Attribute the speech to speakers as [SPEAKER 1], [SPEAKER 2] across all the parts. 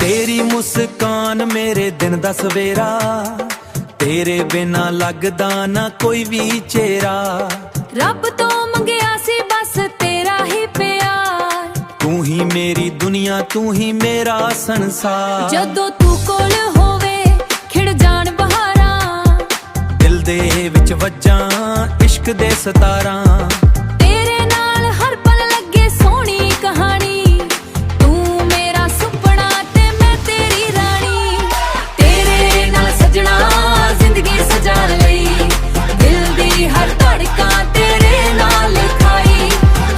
[SPEAKER 1] तेरी मुस्कान मेरे दिन दा सवेरा, तेरे बिना लगदा ना कोई भी चेहरा।
[SPEAKER 2] रब तो मंगया सी बस तेरा ही प्यार,
[SPEAKER 1] तू ही मेरी दुनिया तू ही मेरा संसार।
[SPEAKER 2] जदों तू कोल होवे खिड़ जान बहारां,
[SPEAKER 1] दिल दे विच वज्जां इश्क दे सतारां।
[SPEAKER 2] तेरे नाल हर पल लगे सोहनी कहानी, तू मेरा सुपना ते मैं तेरी रानी। तेरे नाल सजना जिंदगी सजा लई, दिल दी हर धड़का तेरे नाल खाई।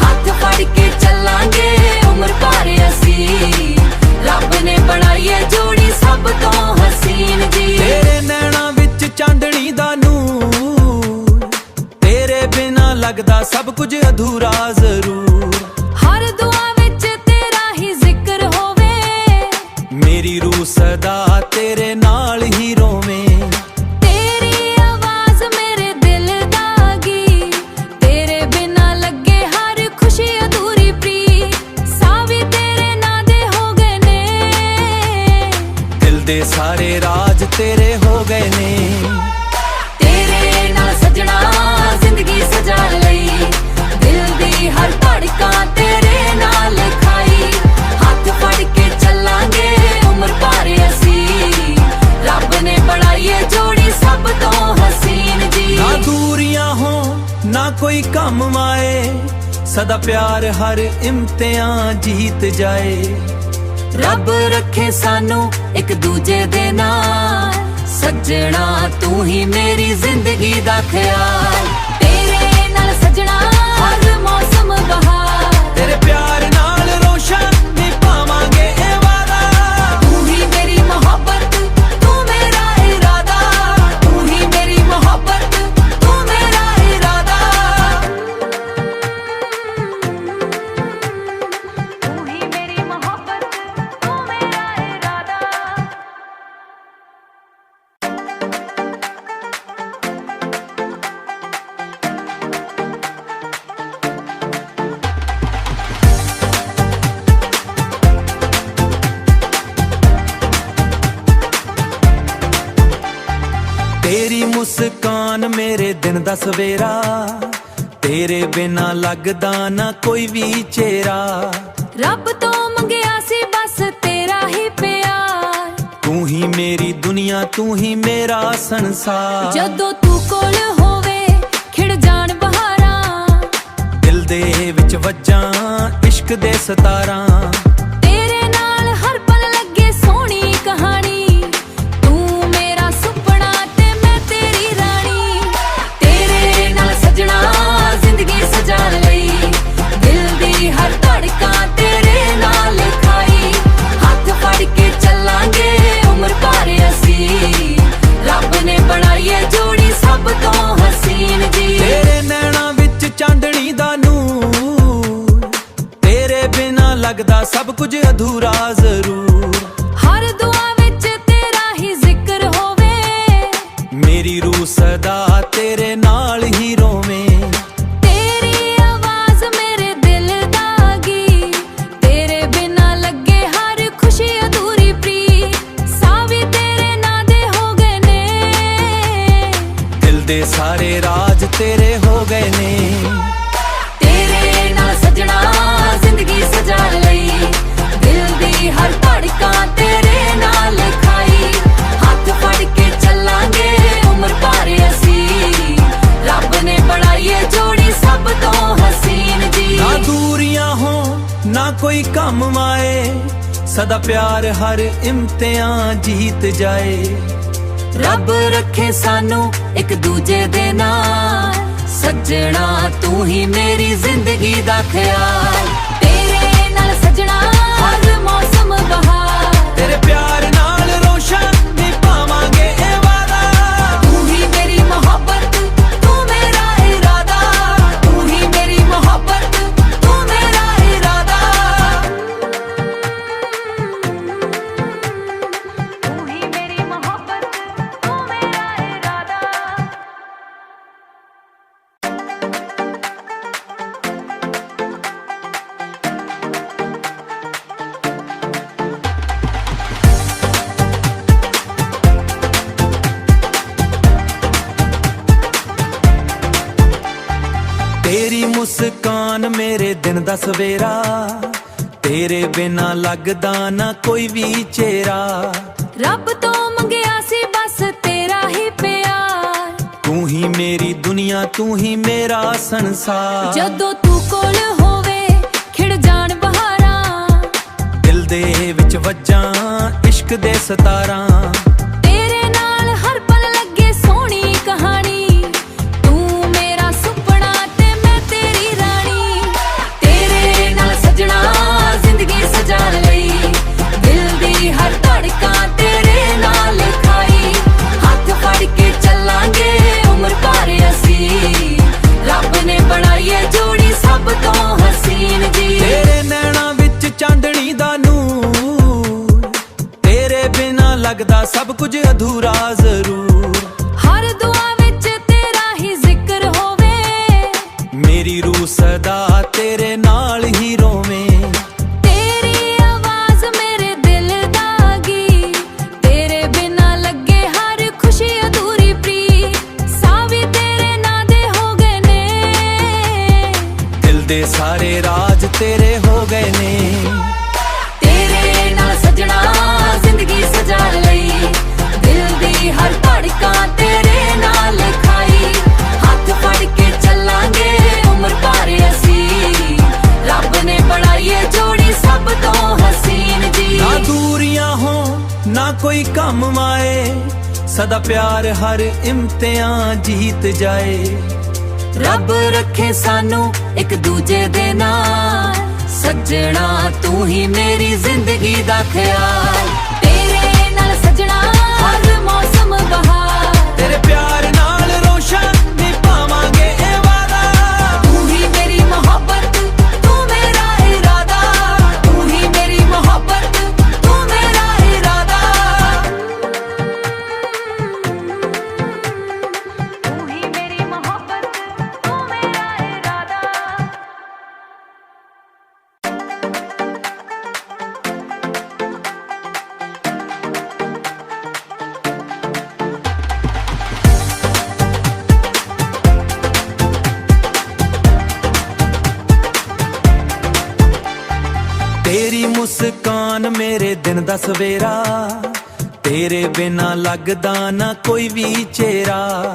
[SPEAKER 2] हाथ फड़ के चलांगे उम्र भर असी, रब ने बनाई है जोड़ी सब तो हसीन जी।
[SPEAKER 1] तेरे नैना विच चांदनी दा नूर, तेरे बिना लगदा सब कुछ अधूरा जरूर।
[SPEAKER 2] हर दुआ विच तेरा ही जिक्र होवे,
[SPEAKER 1] मेरी रूह सदा तेरे नाल ही रोवें।
[SPEAKER 2] तेरी आवाज मेरे दिल दागी, तेरे बिना लगे हर खुशी अधूरी प्री। सावी तेरे नां दे हो गए ने,
[SPEAKER 1] दिल दे सारे राज तेरे हो गए ने।
[SPEAKER 2] तेरे नाल सजना जिंदगी सजा लई, दिल दी हर धड़का तेरे नाल खाई। हाथ फड़ के चलांगे उम्र भर असी, रब ने बनाई है जोड़ी सब तो हसीन जी।
[SPEAKER 1] ना दूरियां हो ना कोई कम आए, सदा प्यार हर इम्तिहान जीत जाए।
[SPEAKER 2] रब रखे सानू एक दूजे दे नाल, सजना तू ही मेरी जिंदगी दा ख्याल। तेरे नाल सजना हर मौसम बहार,
[SPEAKER 1] तेरे प्यार नाल रोशन निभावांगे ए वादा।
[SPEAKER 2] तू ही मेरी मोहब्बत तू मेरा इरादा, तू ही मेरी मोहब्बत तू मेरा इरादा। तू ही मेरी मोहब्बत तू मेरा इरादा।
[SPEAKER 1] तेरी मुस्कान मेरे दिन दा सवेरा, तेरे बिना लगदा ना कोई भी चेहरा।
[SPEAKER 2] रब तो मंगया सी बस तेरा ही प्यार,
[SPEAKER 1] तू ही मेरी दुनिया तू ही मेरा संसार।
[SPEAKER 2] जदों तू कोल होवे खिड़ जान बहारां,
[SPEAKER 1] दिल दे विच वज्जां इश्क दे सतारां।
[SPEAKER 2] तेरे नाल हर पल लगे सोहनी कहानी, तू मेरा सुपना ते मैं तेरी रानी। तेरे नाल सजना जिंदगी सजा लई, दिल दी हर धड़का तेरे नाल खाई। हाथ फड़ के चलांगे उम्र भर असी, रब ने बनाई है जोड़ी सब तो हसीन जी।
[SPEAKER 1] तेरे नैना विच चांदनी दा नूर, तेरे बिना लगदा सब कुछ अधूरा जरूर।
[SPEAKER 2] हर दुआ विच तेरा ही जिक्र होवे,
[SPEAKER 1] मेरी रूह सदा तेरे नाल ही रोवें।
[SPEAKER 2] तेरी आवाज मेरे दिल दागी, तेरे बिना लगे हर खुशी अधूरी प्री। सावी तेरे नां दे हो गए ने,
[SPEAKER 1] दिल दे सारे राज तेरे हो गए ने।
[SPEAKER 2] तेरे नाल सजना जिंदगी सजा लई, दिल दी हर धड़का तेरे नाल खाई। हाथ फड़ के चलांगे उम्र भर असी, रब ने बनाई है जोड़ी सब तो हसीन जी।
[SPEAKER 1] ना दूरियां हो ना कोई कम आए, सदा प्यार हर इम्तिहान जीत जाए।
[SPEAKER 2] रब रखे सानू एक दूजे दे नाल, सजना तू ही मेरी जिंदगी दा ख्याल। तेरे नाल सजना हर मौसम बहार,
[SPEAKER 1] तेरे प्यार नाल रोशन निभावांगे ए वादा।
[SPEAKER 2] तू ही मेरी मोहब्बत तू मेरा इरादा, तू ही मेरी मोहब्बत तू मेरा इरादा। तू ही मेरी मोहब्बत तू मेरा इरादा।
[SPEAKER 1] ਮੇਰੇ ਦਿਨ ਦਾ ਸਵੇਰਾ, ਤੇਰੇ ਬਿਨਾ ਲੱਗਦਾ ਨਾ ਕੋਈ ਵੀ ਚਿਹਰਾ।
[SPEAKER 2] ਰੱਬ ਤੋਂ ਮੰਗਿਆ ਸੀ ਬਸ ਤੇਰਾ ਹੀ ਪਿਆਰ,
[SPEAKER 1] ਤੂੰ ਹੀ ਮੇਰੀ ਦੁਨੀਆ, ਤੂੰ ਹੀ ਮੇਰਾ ਸੰਸਾਰ।
[SPEAKER 2] ਜਦੋਂ ਤੂੰ ਕੋਲ ਹੋਵੇ ਖਿੜ ਜਾਣ ਬਹਾਰਾਂ,
[SPEAKER 1] ਦਿਲ ਦੇ ਵਿੱਚ ਵੱਜਾਂ ਇਸ਼ਕ ਦੇ ਸਤਾਰਾਂ।
[SPEAKER 2] ਤੇਰੇ ਨਾਲ ਹਰ ਪਲ ਲੱਗੇ ਸੋਹਣੀ ਕਹਾਣੀ, ਤੂੰ ਮੇਰਾ ਸੁਪਨਾ ਤੇ ਮੈਂ ਤੇਰੀ ਰਾਣੀ। ਤੇਰੇ ਨਾਲ ਸਜਣਾ ਜ਼ਿੰਦਗੀ ਸਜਾ ਲਈ, ਦਿਲ ਦੀ ਹਰ ਧੜਕਣ ਤੇਰੇ ਨਾਲ ਲਿਖਾਈ। ਹੱਥ ਫੜ ਕੇ ਚੱਲਾਂਗੇ ਉਮਰ ਭਰ ਅਸੀਂ, ਰੱਬ ਨੇ ਬਣਾਈ ਏ ਜੋੜੀ ਸਭ ਤੋਂ ਹਸੀਨ ਜੀ।
[SPEAKER 1] ਤੇਰੇ ਨੈਣਾਂ ਵਿੱਚ ਚਾਂਦਣੀ ਦਾ ਨੂਰ, ਤੇਰੇ ਬਿਨਾ ਲੱਗਦਾ ਸਭ ਕੁਝ ਅਧੂਰਾ ਜ਼ਰੂਰ।
[SPEAKER 2] ਹਰ ਦੁਆ ਵਿੱਚ ਤੇਰਾ ਹੀ ਜ਼ਿਕਰ ਹੋਵੇ,
[SPEAKER 1] ਮੇਰੀ ਰੂਹ ਸਦਾ ਤੇਰੇ ਨਾਲ ਹੀ ਰੋਵੇਂ।
[SPEAKER 2] ਤੇਰੀ ਆਵਾਜ਼ ਮੇਰੇ ਦਿਲ ਦਾ ਗੀ, ਤੇਰੇ ਬਿਨਾ ਲੱਗੇ ਹਰ ਖੁਸ਼ੀ ਅਧੂਰੀ ਪ੍ਰੀ। ਸਾਵੀ ਤੇਰੇ ਨਾਂ ਦੇ ਹੋ ਗਏ ਨੇ,
[SPEAKER 1] ਦਿਲ ਦੇ ਸਾਰੇ ਰਾਜ ਤੇਰੇ ਹੋ ਗਏ ਨੇ।
[SPEAKER 2] ਤੇਰੇ ਨਾਲ ਸਜਣਾ ਜ਼ਿੰਦਗੀ ਸਜਾ ਲਈ, ਦਿਲ ਦੀ ਹਰ ਧੜਕਣ ਤੇਰੇ ਨਾਲ ਲਿਖਾਈ। ਹੱਥ ਫੜ ਕੇ ਚੱਲਾਂਗੇ ਉਮਰ ਭਰ ਅਸੀਂ, ਰੱਬ ਨੇ ਬਣਾਈ ਏ ਜੋੜੀ ਸਭ ਤੋਂ ਹਸੀਨ ਜੀ।
[SPEAKER 1] ਨਾ ਦੂਰੀਆਂ ਹੋ ਨਾ ਕੋਈ ਕੰਮ ਆਏ, ਸਦਾ ਪਿਆਰ ਹਰ ਇਮਤਿਹਾਨ ਜੀਤ ਜਾਏ।
[SPEAKER 2] ਰੱਬ ਰੱਖੇ ਸਾਨੂੰ ਇੱਕ ਦੂਜੇ ਦੇ ਨਾਲ, ਸੱਜਣਾ ਤੂੰ ਹੀ ਮੇਰੀ ਜ਼ਿੰਦਗੀ ਦਾ ਖਿਆਲ। ਤੇਰੇ ਨਾਲ ਸਜਣਾ ਹਰ ਮੌਸਮ ਬਹਾਰ,
[SPEAKER 1] ਤੇਰੇ ਪਿਆਰ ਨਾਲ ਰੋਸ਼ਨ ਨਿਭਾਵਾਂਗੇ ਇਹ ਵਾਦਾ।
[SPEAKER 2] ਤੂੰ ਹੀ ਮੇਰੀ ਮੁਹੱਬਤ ਤੂੰ ਮੇਰਾ ਇਰਾਦਾ, ਤੂੰ ਹੀ ਮੇਰੀ ਮੁਹੱਬਤ ਤੂੰ ਮੇਰਾ ਇਰਾਦਾ। ਤੂੰ ਹੀ ਮੇਰੀ ਮੁਹੱਬਤ ਤੂੰ ਮੇਰਾ ਇਰਾਦਾ।
[SPEAKER 1] ਤੇਰੀ ਮੁਸਕਾਨ ਮੇਰੇ ਦਿਨ ਦਾ ਸਵੇਰਾ, ਤੇਰੇ ਬਿਨਾ ਲੱਗਦਾ ਨਾ ਕੋਈ ਵੀ ਚਿਹਰਾ।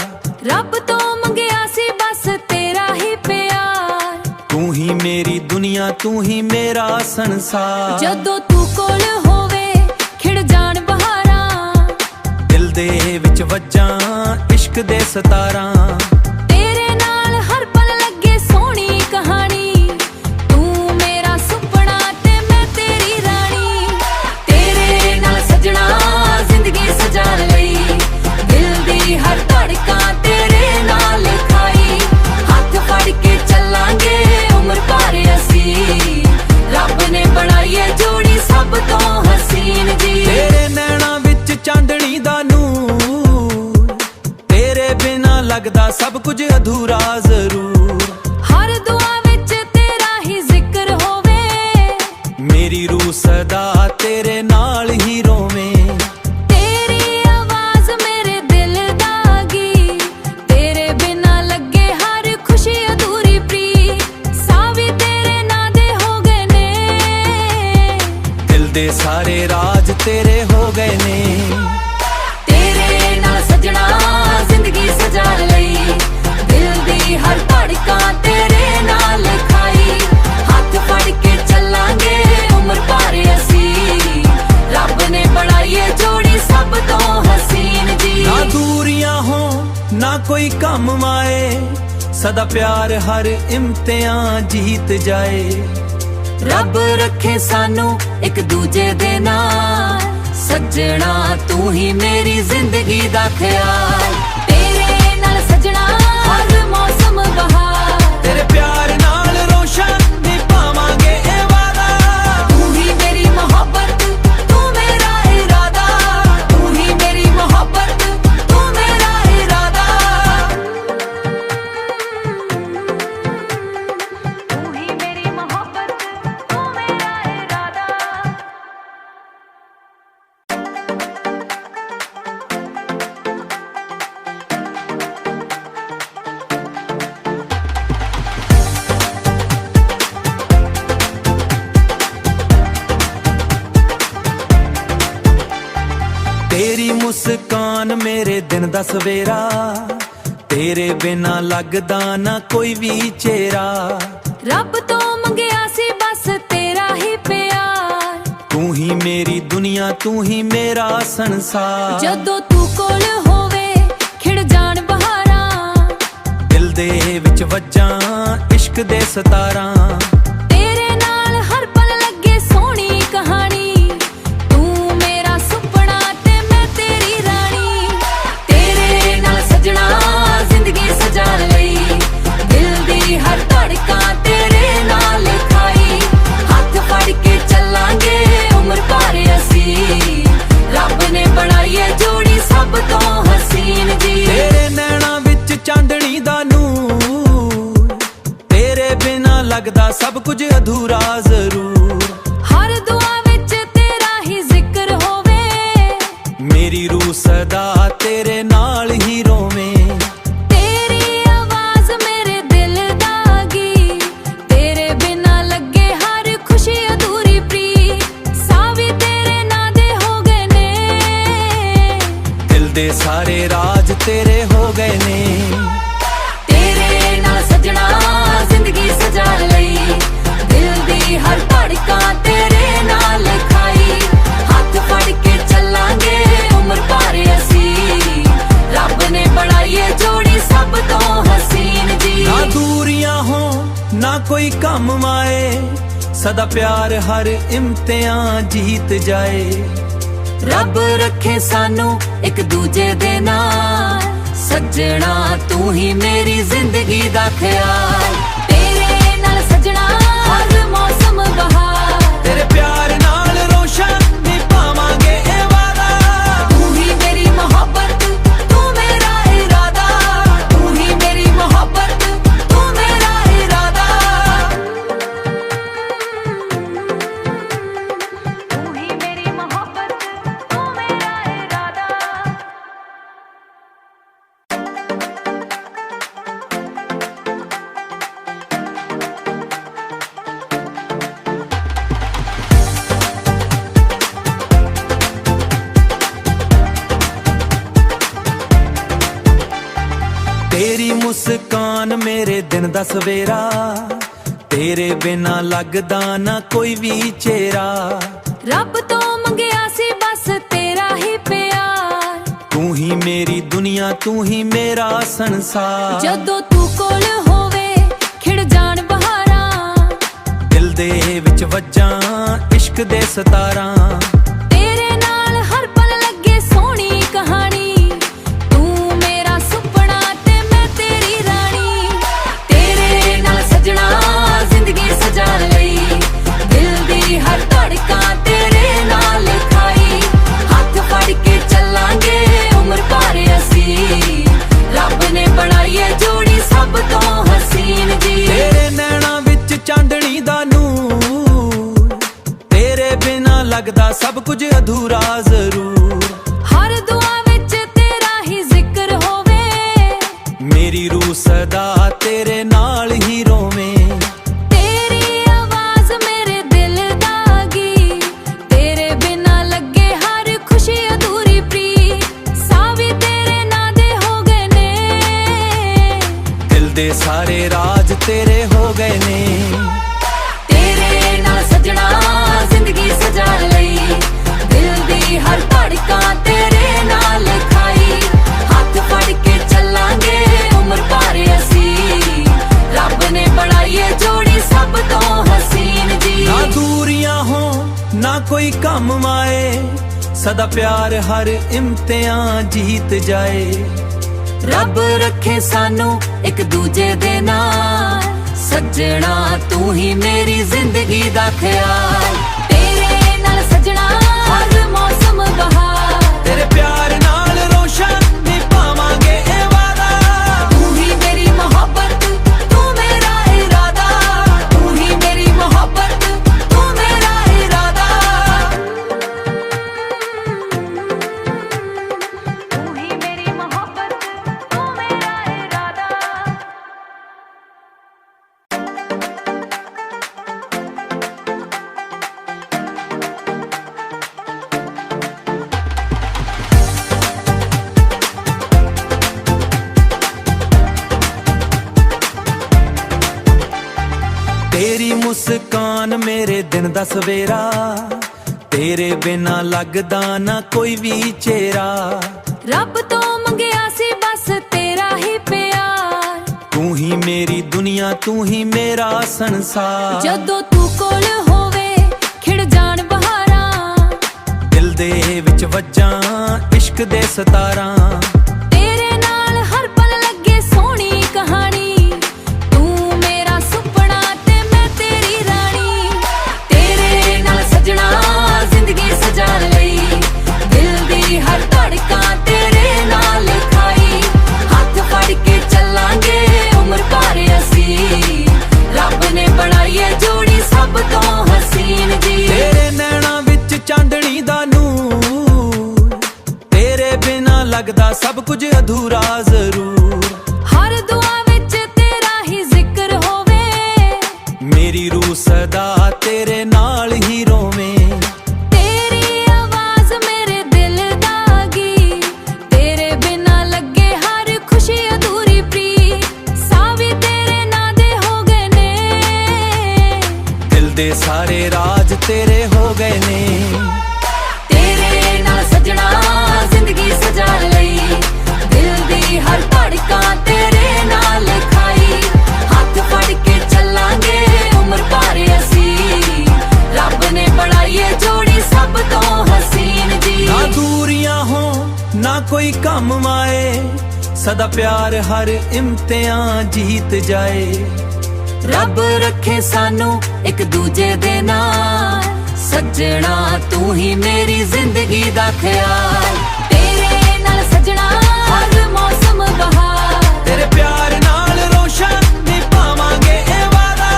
[SPEAKER 2] ਰੱਬ ਤੋਂ ਮੰਗਿਆ ਸੀ ਬਸ ਤੇਰਾ ਹੀ ਪਿਆਰ,
[SPEAKER 1] ਤੂੰ ਹੀ ਮੇਰੀ ਦੁਨੀਆ, ਤੂੰ ਹੀ ਮੇਰਾ ਸੰਸਾਰ।
[SPEAKER 2] ਜਦੋਂ ਤੂੰ ਕੋਲ ਹੋਵੇ ਖਿੜ ਜਾਣ ਬਹਾਰਾਂ,
[SPEAKER 1] ਦਿਲ ਦੇ ਵਿੱਚ ਵੱਜਾਂ ਇਸ਼ਕ ਦੇ ਸਤਾਰਾਂ।
[SPEAKER 2] ਤੇਰੇ ਨਾਲ ਹਰ ਪਲ ਲੱਗੇ ਸੋਹਣੀ ਕਹਾਣੀ, ਤੂੰ ਮੇਰਾ ਸੁਪਨਾ ਤੇ ਮੈਂ ਤੇਰੀ ਰਾਣੀ। ਤੇਰੇ ਨਾਲ ਸਜਣਾ ਜ਼ਿੰਦਗੀ ਸਜਾ ਲਈ, ਦਿਲ ਦੀ ਹਰ ਧੜਕਣ ਤੇਰੇ ਨਾਲ ਲਿਖਾਈ। ਹੱਥ ਫੜ ਕੇ ਚੱਲਾਂਗੇ ਉਮਰ ਭਰ ਅਸੀਂ, ਰੱਬ ਨੇ ਬਣਾਈ ਏ ਜੋੜੀ ਸਭ ਤੋਂ ਹਸੀਨ ਜੀ।
[SPEAKER 1] ਤੇਰੇ ਨੈਣਾਂ ਵਿੱਚ ਚਾਂਦਣੀ ਦਾ ਨੂਰ, ਤੇਰੇ ਬਿਨਾ ਲੱਗਦਾ ਸਭ ਕੁਝ ਅਧੂਰਾ ਜ਼ਰੂਰ।
[SPEAKER 2] ਹਰ ਦੁਆ ਵਿੱਚ ਤੇਰਾ ਹੀ ਜ਼ਿਕਰ ਹੋਵੇ,
[SPEAKER 1] ਮੇਰੀ ਰੂਹ ਸਦਾ ਤੇਰੇ ਨਾਲ ਹੀ ਰੋਵੇਂ।
[SPEAKER 2] ਤੇਰੀ ਆਵਾਜ਼ ਮੇਰੇ ਦਿਲ ਦਾ ਗੀ, ਤੇਰੇ ਬਿਨਾ ਲੱਗੇ ਹਰ ਖੁਸ਼ੀ ਅਧੂਰੀ ਪ੍ਰੀ। ਸਾਵੀ ਤੇਰੇ ਨਾਂ ਦੇ ਹੋ ਗਏ ਨੇ,
[SPEAKER 1] ਦਿਲ ਦੇ ਸਾਰੇ ਰਾਜ ਤੇਰੇ ਹੋ ਗਏ ਨੇ।
[SPEAKER 2] ਤੇਰੇ ਨਾਲ ਸਜਣਾ ਜ਼ਿੰਦਗੀ ਸਜਾ ਲਈ, ਦਿਲ ਦੀ ਹਰ ਧੜਕਣ ਤੇਰੇ ਨਾਲ ਲਿਖਾਈ। ਹੱਥ ਫੜ ਕੇ ਚੱਲਾਂਗੇ ਉਮਰ ਭਰ ਅਸੀਂ, ਰੱਬ ਨੇ ਬਣਾਈ ਏ ਜੋੜੀ ਸਭ ਤੋਂ ਹਸੀਨ ਜੀ।
[SPEAKER 1] ਨਾ ਦੂਰੀਆਂ ਹੋ ਨਾ ਕੋਈ ਕੰਮ ਆਏ, ਸਦਾ ਪਿਆਰ ਹਰ ਇਮਤਿਹਾਨ ਜੀਤ ਜਾਏ।
[SPEAKER 2] ਰੱਬ ਰੱਖੇ ਸਾਨੂੰ ਇੱਕ ਦੂਜੇ ਦੇ ਨਾਲ, ਸੱਜਣਾ ਤੂੰ ਹੀ ਮੇਰੀ ਜ਼ਿੰਦਗੀ ਦਾ ਖਿਆਲ। ਤੇਰੇ ਨਾਲ ਸਜਣਾ ਹਰ ਮੌਸਮ ਬਹਾਰ,
[SPEAKER 1] ਤੇਰੇ ਪਿਆਰ ਨਾਲ ਰੋਸ਼ਨ ਨਿਭਾਵਾਂਗੇ ਇਹ ਵਾਦਾ।
[SPEAKER 2] ਤੂੰ ਹੀ ਮੇਰੀ ਮੁਹੱਬਤ ਤੂੰ ਮੇਰਾ ਇਰਾਦਾ, ਤੂੰ ਹੀ ਮੇਰੀ ਮੁਹੱਬਤ ਤੂੰ ਮੇਰਾ ਇਰਾਦਾ। ਤੂੰ ਹੀ ਮੇਰੀ ਮੁਹੱਬਤ ਤੂੰ ਮੇਰਾ ਇਰਾਦਾ।
[SPEAKER 1] ਮੁਸਕਾਨ ਮੇਰੇ ਦਿਨ ਦਾ ਸਵੇਰਾ, ਤੇਰੇ ਬਿਨਾ ਲੱਗਦਾ ਨਾ ਕੋਈ ਵੀ ਚਿਹਰਾ।
[SPEAKER 2] ਰੱਬ ਤੋਂ ਮੰਗਿਆ ਸੀ ਬਸ ਤੇਰਾ ਹੀ ਪਿਆਰ,
[SPEAKER 1] ਤੂੰ ਹੀ ਮੇਰੀ ਦੁਨੀਆ, ਤੂੰ ਹੀ ਮੇਰਾ ਸੰਸਾਰ।
[SPEAKER 2] ਜਦੋਂ ਤੂੰ ਕੋਲ ਹੋਵੇ ਖਿੜ ਜਾਣ ਬਹਾਰਾਂ,
[SPEAKER 1] ਦਿਲ ਦੇ ਵਿੱਚ ਵੱਜਾਂ ਇਸ਼ਕ ਦੇ ਸਤਾਰਾਂ।
[SPEAKER 2] ਤੇਰੇ ਨਾਲ ਹਰ ਪਲ ਲੱਗੇ ਸੋਹਣੀ ਕਹਾਣੀ, ਤੂੰ ਮੇਰਾ ਸੁਪਨਾ ਤੇ ਮੈਂ ਤੇਰੀ ਰਾਣੀ। ਤੇਰੇ ਨਾਲ ਸਜਣਾ ਜ਼ਿੰਦਗੀ ਸਜਾ ਲਈ, ਦਿਲ ਦੀ ਹਰ ਧੜਕਣ ਤੇਰੇ ਨਾਲ ਖਾਈ। ਹੱਥ ਫੜ ਕੇ ਚੱਲਾਂਗੇ ਉਮਰ ਭਰ ਅਸੀਂ, ਰੱਬ ਨੇ ਬਣਾਈ ਏ ਜੋੜੀ ਸਭ ਤੋਂ ਹਸੀਨ ਜੀ।
[SPEAKER 1] ਤੇਰੇ ਨੈਣਾਂ ਵਿੱਚ ਚਾਂਦਣੀ ਦਾ ਨੂਰ, ਤੇਰੇ ਬਿਨਾ ਲੱਗਦਾ ਸਭ ਕੁਝ ਅਧੂਰਾ ਜ਼ਰੂਰ।
[SPEAKER 2] ਹਰ ਦੁਆ ਵਿੱਚ ਤੇਰਾ ਹੀ ਜ਼ਿਕਰ ਹੋਵੇ,
[SPEAKER 1] ਮੇਰੀ ਰੂਹ ਸਦਾ ਤੇਰੇ ਨਾਲ ਹੀ ਰੋਵੇਂ।
[SPEAKER 2] ਤੇਰੀ ਆਵਾਜ਼ ਮੇਰੇ ਦਿਲ ਦਾ ਗੀਤ, ਤੇਰੇ ਬਿਨਾ ਲੱਗੇ ਹਰ ਖੁਸ਼ੀ ਅਧੂਰੀ ਪ੍ਰੀ। ਸਾਹ ਵੀ ਤੇਰੇ ਨਾਂ ਦੇ ਹੋ ਗਏ ਨੇ,
[SPEAKER 1] ਦਿਲ ਦੇ ਸਾਰੇ ਰਾਜ ਤੇਰੇ ਹੋ ਗਏ ਨੇ।
[SPEAKER 2] ਤੇਰੇ ਨਾਲ ਸਜਣਾ ਜ਼ਿੰਦਗੀ ਸਜਾ ਲਈ, ਦਿਲ ਦੀ ਹਰ ਧੜਕਣ ਤੇਰੇ ਨਾਲ ਖਾਈ। ਹੱਥ ਫੜ ਕੇ ਚੱਲਾਂਗੇ ਉਮਰ ਭਰ ਅਸੀਂ, ਰੱਬ ਨੇ ਬਣਾਈ ਏ ਜੋੜੀ ਸਭ ਤੋਂ ਹਸੀਨ ਜੀ।
[SPEAKER 1] ਨਾ ਦੂਰੀਆਂ ਹੋ ਨਾ ਕੋਈ ਕੰਮ ਮਾਏ, ਸਦਾ ਪਿਆਰ ਹਰ ਇਮਤਿਹਾਨ ਜੀਤ ਜਾਏ।
[SPEAKER 2] ਰੱਬ ਰੱਖੇ ਸਾਨੂੰ ਇੱਕ ਦੂਜੇ ਦੇ ਨਾਲ, ਸੱਜਣਾ ਤੂੰ ਹੀ ਮੇਰੀ ਜ਼ਿੰਦਗੀ ਦਾ ਖਿਆਲ। ਤੇਰੇ ਨਾਲ ਸਜਣਾ ਹਰ ਮੌਸਮ ਬਹਾਰ,
[SPEAKER 1] ਤੇਰੇ ਪਿਆਰ ਨਾਲ ਰੋਸ਼ਨ ਨਿਭਾਵਾਂਗੇ ਇਹ ਵਾਦਾ।
[SPEAKER 2] ਤੂੰ ਹੀ ਮੇਰੀ ਮੁਹੱਬਤ, ਤੂੰ ਮੇਰਾ ਇਰਾਦਾ, ਤੂੰ ਹੀ ਮੇਰੀ ਮੁਹੱਬਤ, ਤੂੰ ਮੇਰਾ ਇਰਾਦਾ। ਤੂੰ ਹੀ ਮੇਰੀ ਮੁਹੱਬਤ, ਤੂੰ ਮੇਰਾ ਇਰਾਦਾ।
[SPEAKER 1] ਤੇਰੀ ਮੁਸਕਾਨ ਮੇਰੇ ਦਿਨ ਦਾ ਸਵੇਰਾ, ਤੇਰੇ ਬਿਨਾ ਲੱਗਦਾ ਨਾ ਕੋਈ ਵੀ ਚਿਹਰਾ।
[SPEAKER 2] ਰੱਬ ਤੋਂ ਮੰਗਿਆ ਸੀ ਬਸ ਤੇਰਾ ਹੀ ਪਿਆਰ,
[SPEAKER 1] ਤੂੰ ਹੀ ਮੇਰੀ ਦੁਨੀਆ, ਤੂੰ ਹੀ ਮੇਰਾ ਸੰਸਾਰ।
[SPEAKER 2] ਜਦੋਂ ਤੂੰ ਕੋਲ ਹੋਵੇ ਖਿੜ ਜਾਣ ਬਹਾਰਾਂ,
[SPEAKER 1] ਦਿਲ ਦੇ ਵਿੱਚ ਵੱਜਾਂ ਇਸ਼ਕ ਦੇ ਸਤਾਰਾਂ।
[SPEAKER 2] ਤੇਰੇ ਨਾਲ ਹਰ ਪਲ ਲੱਗੇ ਸੋਹਣੀ ਕਹਾਣੀ, ਤੂੰ ਮੇਰਾ ਸੁਪਨਾ ਤੇ ਮੈਂ ਤੇਰੀ ਰਾਣੀ। ਤੇਰੇ ਨਾਲ ਸਜਣਾ ਜ਼ਿੰਦਗੀ ਸਜਾ ਲਈ, ਦਿਲ ਦੀ ਹਰ ਧੜਕਣ ਤੇਰੇ ਨਾਲ ਖਾਈ। ਹੱਥ ਫੜ ਕੇ ਚੱਲਾਂਗੇ ਉਮਰ ਭਰ ਅਸੀਂ, ਰੱਬ ਨੇ ਬਣਾਈ ਏ ਜੋੜੀ ਸਭ ਤੋਂ ਹਸੀਨ ਜੀ।
[SPEAKER 1] ਤੇਰੇ ਨੈਣਾਂ ਵਿੱਚ ਚਾਂਦਣੀ ਦਾ ਨੂਰ, ਤੇਰੇ ਬਿਨਾ ਲੱਗਦਾ ਸਭ ਕੁਝ ਅਧੂਰਾ ਜ਼ਰੂਰ।
[SPEAKER 2] ਹਰ ਦੁਆ ਵਿੱਚ ਤੇਰਾ ਹੀ ਜ਼ਿਕਰ ਹੋਵੇ,
[SPEAKER 1] ਮੇਰੀ ਰੂਹ ਸਦਾ ਤੇਰੇ ਨਾਲ ਹੀ ਰੋਵੇਂ।
[SPEAKER 2] ਤੇਰੀ ਆਵਾਜ਼ ਮੇਰੇ ਦਿਲ ਦਾ ਗੀਤ, ਤੇਰੇ ਬਿਨਾ ਲੱਗੇ ਹਰ ਖੁਸ਼ੀ ਅਧੂਰੀ ਪ੍ਰੀ। ਸਾਹ ਵੀ ਤੇਰੇ ਨਾਂ ਦੇ ਹੋ ਗਏ ਨੇ,
[SPEAKER 1] ਦਿਲ ਦੇ ਸਾਰੇ ਰਾਜ ਤੇਰੇ ਹੋ ਗਏ ਨੇ।
[SPEAKER 2] ਤੇਰੇ ਨਾਲ ਸਜਣਾ ਜ਼ਿੰਦਗੀ ਸਜਾ ਲਈ, ਦਿਲ ਦੀ ਹਰ ਧੜਕਣ ਤੇਰੇ ਨਾਲ ਖਾਈ। ਹੱਥ ਫੜ ਕੇ ਚੱਲਾਂਗੇ ਉਮਰ ਭਰ ਅਸੀਂ, ਰੱਬ ਨੇ ਬਣਾਈ ਏ ਜੋੜੀ ਸਭ ਤੋਂ ਹਸੀਨ ਜੀ।
[SPEAKER 1] ਨਾ ਦੂਰੀਆਂ ਹੋ ਨਾ ਕੋਈ ਕੰਮ ਮਾਏ, ਸਦਾ ਪਿਆਰ ਹਰ ਇਮਤਿਹਾਨ ਜੀਤ ਜਾਏ।
[SPEAKER 2] ਰੱਬ ਰੱਖੇ ਸਾਨੂੰ ਇੱਕ ਦੂਜੇ ਦੇ ਨਾਲ, ਸੱਜਣਾ ਤੂੰ ਹੀ ਮੇਰੀ ਜ਼ਿੰਦਗੀ ਦਾ ਖਿਆਲ। ਤੇਰੇ ਨਾਲ ਸਜਣਾ ਹਰ ਮੌਸਮ ਬਹਾਰ,
[SPEAKER 1] ਤੇਰੇ ਪਿਆਰ ਨਾਲ ਰੋਸ਼ਨ ਨਿਭਾਵਾਂਗੇ ਇਹ ਵਾਦਾ।
[SPEAKER 2] ਤੂੰ ਹੀ ਮੇਰੀ ਮੁਹੱਬਤ, ਤੂੰ ਮੇਰਾ ਇਰਾਦਾ, ਤੂੰ ਹੀ ਮੇਰੀ ਮੁਹੱਬਤ, ਤੂੰ ਮੇਰਾ ਇਰਾਦਾ। ਤੂੰ ਹੀ ਮੇਰੀ ਮੁਹੱਬਤ, ਤੂੰ ਮੇਰਾ ਇਰਾਦਾ।
[SPEAKER 1] ਮੇਰੇ ਦਿਨ ਦਾ ਸਵੇਰਾ, ਤੇਰੇ ਬਿਨਾ ਲੱਗਦਾ ਨਾ ਕੋਈ ਵੀ ਚਿਹਰਾ।
[SPEAKER 2] ਰੱਬ ਤੋਂ ਮੰਗਿਆ ਸੀ ਬਸ ਤੇਰਾ ਹੀ ਪਿਆਰ,
[SPEAKER 1] ਤੂੰ ਹੀ ਮੇਰੀ ਦੁਨੀਆ, ਤੂੰ ਹੀ ਮੇਰਾ ਸੰਸਾਰ।
[SPEAKER 2] ਜਦੋਂ ਤੂੰ ਕੋਲ ਹੋਵੇ ਖਿੜ ਜਾਣ ਬਹਾਰਾਂ,
[SPEAKER 1] ਦਿਲ ਦੇ ਵਿੱਚ ਵੱਜਾਂ ਇਸ਼ਕ ਦੇ ਸਤਾਰਾਂ।
[SPEAKER 2] ਤੇਰੇ ਨਾਲ ਹਰ ਪਲ ਲੱਗੇ ਸੋਹਣੀ ਕਹਾਣੀ, ਤੂੰ ਮੇਰਾ ਸੁਪਨਾ ਤੇ ਮੈਂ ਤੇਰੀ ਰਾਣੀ। ਤੇਰੇ ਨਾਲ ਸਜਣਾ ਜ਼ਿੰਦਗੀ ਸਜਾ ਲਈ, ਦਿਲ ਦੀ ਹਰ ਧੜਕਾਂ ਤੇਰੇ ਨਾਲ ਖਾਈ। ਹੱਥ ਫੜ ਕੇ ਚੱਲਾਂਗੇ ਉਮਰ ਭਰ ਅਸੀਂ, ਰੱਬ ਨੇ ਬਣਾਈ ਏ ਜੋੜੀ ਸਭ ਤੋਂ ਹਸੀਨ ਜੀ।
[SPEAKER 1] ਤੇਰੇ ਨੈਣਾਂ ਵਿੱਚ ਚਾਂਦਣੀ ਦਾ ਨੂਰ, ਤੇਰੇ ਬਿਨਾ ਲੱਗਦਾ ਸਭ ਕੁਝ ਅਧੂਰਾ ਜ਼ਰੂਰ।
[SPEAKER 2] ਹਰ ਦੁਆ ਵਿੱਚ ਤੇਰਾ ਹੀ ਜ਼ਿਕਰ ਹੋਵੇ,
[SPEAKER 1] ਮੇਰੀ ਰੂਹ ਸਦਾ ਤੇਰੇ ਨਾਲ ਹੀ ਰੋਵੇਂ।
[SPEAKER 2] ਤੇਰੀ ਆਵਾਜ਼ ਮੇਰੇ ਦਿਲ ਦਾ ਗੀਤ, ਤੇਰੇ ਬਿਨਾ ਲੱਗੇ ਹਰ ਖੁਸ਼ੀ ਅਧੂਰੀ ਪ੍ਰੀ। ਸਾਹ ਵੀ ਤੇਰੇ ਨਾਂ ਦੇ ਹੋ ਗਏ ਨੇ,
[SPEAKER 1] ਦਿਲ ਦੇ ਸਾਰੇ ਰਾਜ ਤੇਰੇ ਹੋ ਗਏ ਨੇ।
[SPEAKER 2] ਤੇਰੇ ਨਾਲ ਸਜਣਾ ਜ਼ਿੰਦਗੀ ਸਜਾ ਲਈ, ਦਿਲ ਦੀ ਹਰ ਧੜਕਾਂ ਤੇਰੇ ਨਾਲ ਖਾਈ। ਹੱਥ ਫੜ ਕੇ ਚੱਲਾਂਗੇ ਉਮਰ ਭਰ ਅਸੀਂ, ਰੱਬ ਨੇ ਬਣਾਈ ਏ ਜੋੜੀ ਸਭ ਤੋਂ ਹਸੀਨ ਜੀ।
[SPEAKER 1] ਨਾ ਦੂਰੀਆਂ ਹੋ ਨਾ ਕੋਈ ਕੰਮ ਆਏ, ਸਦਾ ਪਿਆਰ ਹਰ ਇਮਤਿਹਾਨ ਜੀਤ ਜਾਏ।
[SPEAKER 2] ਰੱਬ ਰੱਖੇ ਸਾਨੂੰ ਇੱਕ ਦੂਜੇ ਦੇ ਨਾਲ, ਸੱਜਣਾ ਤੂੰ ਹੀ ਮੇਰੀ ਜ਼ਿੰਦਗੀ ਦਾ ਖਿਆਲ। ਤੇਰੇ ਨਾਲ ਸਜਣਾ ਹਰ ਮੌਸਮ ਬਹਾਰ,
[SPEAKER 1] ਤੇਰੇ ਪਿਆਰ ਨਾਲ ਰੋਸ਼ਨ ਨਿਭਾਵਾਂਗੇ ਇਹ ਵਾਦਾ।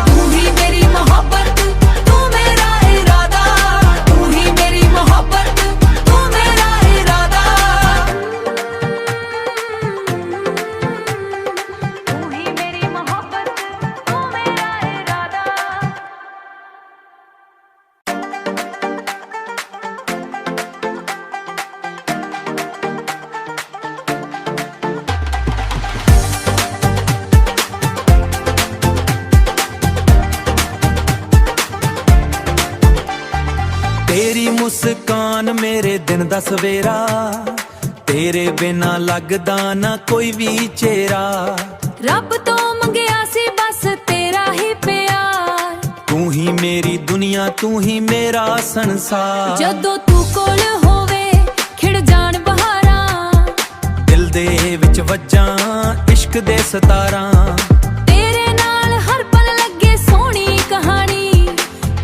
[SPEAKER 2] ਤੂੰ ਹੀ ਮੇਰੀ ਮੁਹੱਬਤ, ਤੂੰ ਮੇਰਾ ਇਰਾਦਾ। ਤੂੰ ਹੀ ਮੇਰੀ ਮੁਹੱਬਤ, ਤੂੰ ਮੇਰਾ ਇਰਾਦਾ। ਤੂੰ ਹੀ ਮੇਰੀ ਮੁਹੱਬਤ, ਤੂੰ ਮੇਰਾ ਇਰਾਦਾ।
[SPEAKER 1] ਤੇਰੀ ਮੁਸਕਾਨ ਮੇਰੇ ਦਿਨ ਦਾ ਸਵੇਰਾ, ਤੇਰੇ ਬਿਨਾ ਲੱਗਦਾ ਨਾ ਕੋਈ ਵੀ ਚਿਹਰਾ।
[SPEAKER 2] ਰੱਬ ਤੋਂ ਮੰਗਿਆ ਸੀ ਬਸ ਤੇਰਾ ਹੀ ਪਿਆਰ,
[SPEAKER 1] ਤੂੰ ਹੀ ਮੇਰੀ ਦੁਨੀਆ, ਤੂੰ ਹੀ ਮੇਰਾ ਸੰਸਾਰ।
[SPEAKER 2] ਜਦੋਂ ਤੂੰ ਕੋਲ ਹੋਵੇ ਖਿੜ ਜਾਣ ਬਹਾਰਾਂ,
[SPEAKER 1] ਦਿਲ ਦੇ ਵਿੱਚ ਵੱਜਾਂ ਇਸ਼ਕ ਦੇ ਸਤਾਰਾਂ।
[SPEAKER 2] ਤੇਰੇ ਨਾਲ ਹਰ ਪਲ ਲੱਗੇ ਸੋਹਣੀ ਕਹਾਣੀ,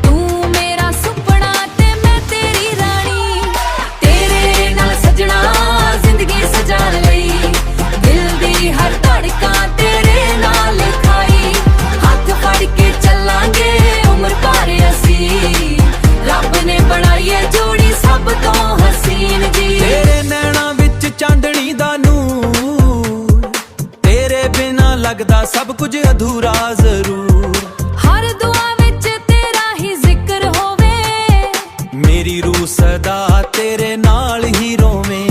[SPEAKER 2] ਤੂੰ ਮੇਰਾ ਸੁਪਨਾ ਤੇ ਮੈਂ ਤੇਰੀ ਰਾਣੀ। ਤੇਰੇ ਨਾਲ ਸਜਣਾ ਜ਼ਿੰਦਗੀ ਸਜਾ ਲਈ, ਦਿਲ ਦੀ ਹਰ ਧੜਕਾਂ ਤੇਰੇ ਨਾਲ ਖਾਈ। ਹੱਥ ਫੜ ਕੇ ਚੱਲਾਂਗੇ ਉਮਰ ਭਰ ਅਸੀਂ, ਰੱਬ ਨੇ ਬਣਾਈ ਏ ਜੋੜੀ ਸਭ ਤੋਂ ਹਸੀਨ ਜੀ।
[SPEAKER 1] ਤੇਰੇ ਨੈਣਾਂ ਵਿੱਚ ਚਾਂਦਣੀ ਦਾ ਨੂਰ, ਤੇਰੇ ਬਿਨਾ ਲੱਗਦਾ ਸਭ ਕੁਝ ਅਧੂਰਾ ਜ਼ਰੂਰ।
[SPEAKER 2] ਹਰ ਦੁਆ ਵਿੱਚ ਤੇਰਾ ਹੀ ਜ਼ਿਕਰ ਹੋਵੇ,
[SPEAKER 1] ਮੇਰੀ ਰੂਹ ਸਦਾ ਤੇਰੇ ਨਾਲ ਹੀ ਰੋਵੇਂ।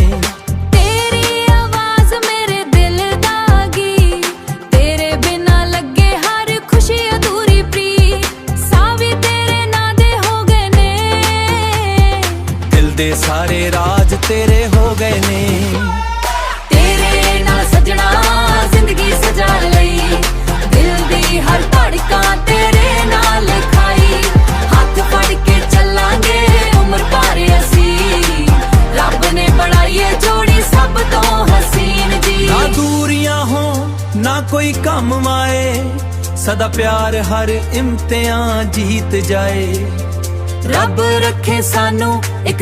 [SPEAKER 2] ਤੇਰੀ ਆਵਾਜ਼ ਮੇਰੇ ਦਿਲ ਦਾ ਗੀਤ, ਤੇਰੇ ਬਿਨਾ ਲੱਗੇ ਹਰ ਖੁਸ਼ੀ ਅਧੂਰੀ ਪ੍ਰੀ। ਸਾਹ ਵੀ ਤੇਰੇ ਨਾਂ ਦੇ ਹੋ ਗਏ ਨੇ,
[SPEAKER 1] ਦਿਲ ਦੇ ਸਾਰੇ ਰਾਜ ਤੇਰੇ ਹੋ ਗਏ ਨੇ।
[SPEAKER 2] ਤੇਰੇ ਨਾਲ ਸਜਣਾ ਜ਼ਿੰਦਗੀ ਸਜਾ ਲਈ, ਦਿਲ ਦੀ ਹਰ ਧੜਕਾਂ ਤੇਰੇ ਨਾਲ ਖਾਈ। ਹੱਥ ਫੜ ਕੇ ਚੱਲਾਂਗੇ ਉਮਰ ਭਰ ਅਸੀਂ, ਰੱਬ ਨੇ ਬਣਾਈ ਏ ਜੋੜੀ ਸਭ ਤੋਂ ਹਸੀਨ ਜੀ।
[SPEAKER 1] ਨਾ ਦੂਰੀਆਂ ਹੋ ਨਾ ਕੋਈ ਕੰਮ ਆਏ, ਸਦਾ ਪਿਆਰ ਹਰ ਇਮਤਿਹਾਨ ਜੀਤ ਜਾਏ।
[SPEAKER 2] ਰੱਬ ਰੱਖੇ ਸਾਨੂੰ ਇੱਕ